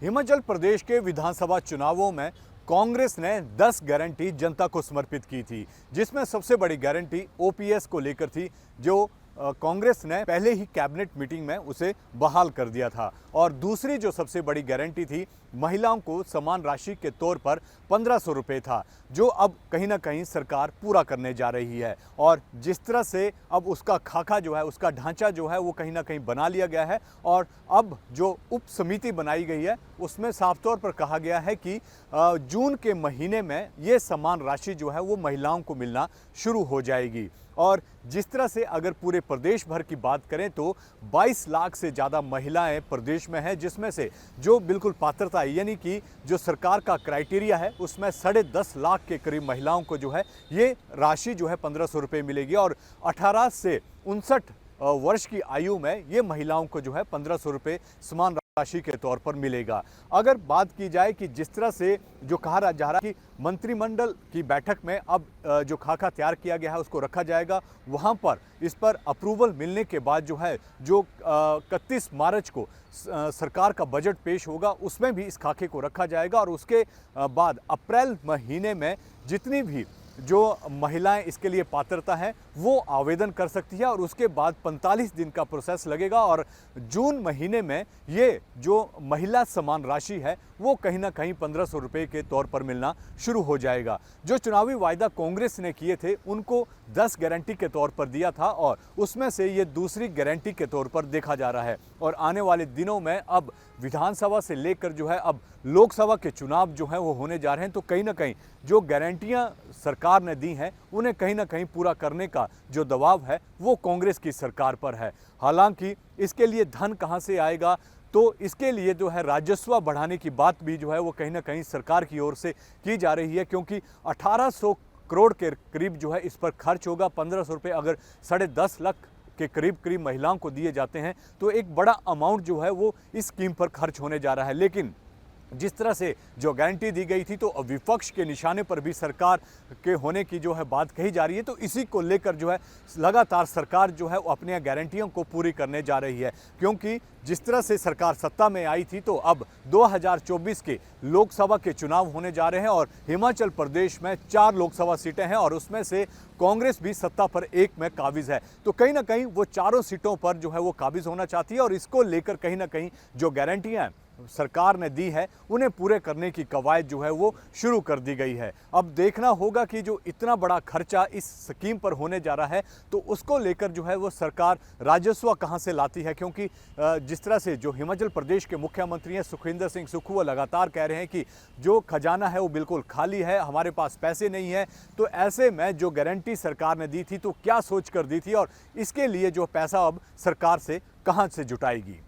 हिमाचल प्रदेश के विधानसभा चुनावों में कांग्रेस ने 10 गारंटी जनता को समर्पित की थी, जिसमें सबसे बड़ी गारंटी ओपीएस को लेकर थी, जो कांग्रेस ने पहले ही कैबिनेट मीटिंग में उसे बहाल कर दिया था। और दूसरी जो सबसे बड़ी गारंटी थी, महिलाओं को समान राशि के तौर पर 1500 रुपये था, जो अब कहीं ना कहीं सरकार पूरा करने जा रही है। और जिस तरह से अब उसका खाका जो है, उसका ढांचा जो है वो कहीं ना कहीं बना लिया गया है। और अब जो उप समिति बनाई गई है उसमें साफ तौर पर कहा गया है कि जून के महीने में ये समान राशि जो है वो महिलाओं को मिलना शुरू हो जाएगी। और जिस तरह से अगर पूरे प्रदेश भर की बात करें तो 22 लाख से ज़्यादा महिलाएं प्रदेश में हैं, जिसमें से जो बिल्कुल पात्रता है, यानी कि जो सरकार का क्राइटेरिया है, उसमें 10.5 लाख के करीब महिलाओं को जो है ये राशि जो है 1500 रुपये मिलेगी। और 18 से 59 वर्ष की आयु में ये महिलाओं को जो है 1500 रुपये समान राशि के तौर पर मिलेगा। अगर बात की जाए कि जिस तरह से जो कहा जा रहा है कि मंत्रिमंडल की बैठक में अब जो खाका तैयार किया गया है उसको रखा जाएगा, वहां पर इस पर अप्रूवल मिलने के बाद जो है जो 31 मार्च को सरकार का बजट पेश होगा, उसमें भी इस खाके को रखा जाएगा। और उसके बाद अप्रैल महीने में जितनी भी जो महिलाएं इसके लिए पात्रता हैं वो आवेदन कर सकती है, और उसके बाद 45 दिन का प्रोसेस लगेगा। और जून महीने में ये जो महिला समान राशि है वो कहीं ना कहीं 1500 रुपये के तौर पर मिलना शुरू हो जाएगा। जो चुनावी वायदा कांग्रेस ने किए थे उनको 10 गारंटी के तौर पर दिया था, और उसमें से ये दूसरी गारंटी के तौर पर देखा जा रहा है। और आने वाले दिनों में अब विधानसभा से लेकर जो है अब लोकसभा के चुनाव जो हैं वो होने जा रहे हैं, तो कहीं ना कहीं जो गारंटियां सरकार ने दी हैं उन्हें कहीं ना कहीं पूरा करने का जो दबाव है वो कांग्रेस की सरकार पर है। हालांकि इसके लिए धन कहां से आएगा, तो इसके लिए जो है राजस्व बढ़ाने की बात भी जो है वो कहीं ना कहीं सरकार की ओर से की जा रही है, क्योंकि 1800 करोड़ के करीब जो है इस पर खर्च होगा। 1500 रुपये अगर 10.5 लाख के करीब महिलाओं को दिए जाते हैं तो एक बड़ा अमाउंट जो है वो इस स्कीम पर खर्च होने जा रहा है। लेकिन जिस तरह से जो गारंटी दी गई थी तो विपक्ष के निशाने पर भी सरकार के होने की जो है बात कही जा रही है, तो इसी को लेकर जो है लगातार सरकार जो है वो अपनी गारंटियों को पूरी करने जा रही है। क्योंकि जिस तरह से सरकार सत्ता में आई थी तो अब 2024 के लोकसभा के चुनाव होने जा रहे हैं, और हिमाचल प्रदेश में 4 लोकसभा सीटें हैं और उसमें से कांग्रेस भी सत्ता पर एक में काबिज है। तो कहीं ना कहीं वो चारों सीटों पर जो है वो काबिज होना चाहती है, और इसको लेकर कहीं ना कहीं जो गारंटियां सरकार ने दी है उन्हें पूरे करने की कवायद जो है वो शुरू कर दी गई है। अब देखना होगा कि जो इतना बड़ा खर्चा इस स्कीम पर होने जा रहा है तो उसको लेकर जो है वो सरकार राजस्व कहां से लाती है, क्योंकि जिस तरह से जो हिमाचल प्रदेश के मुख्यमंत्री हैं सुखविंदर सिंह सुक्खू वो लगातार कह रहे हैं कि जो खजाना है वो बिल्कुल खाली है, हमारे पास पैसे नहीं है। तो ऐसे में जो गारंटी सरकार ने दी थी तो क्या सोच कर दी थी, और इसके लिए जो पैसा अब सरकार से कहां से जुटाएगी।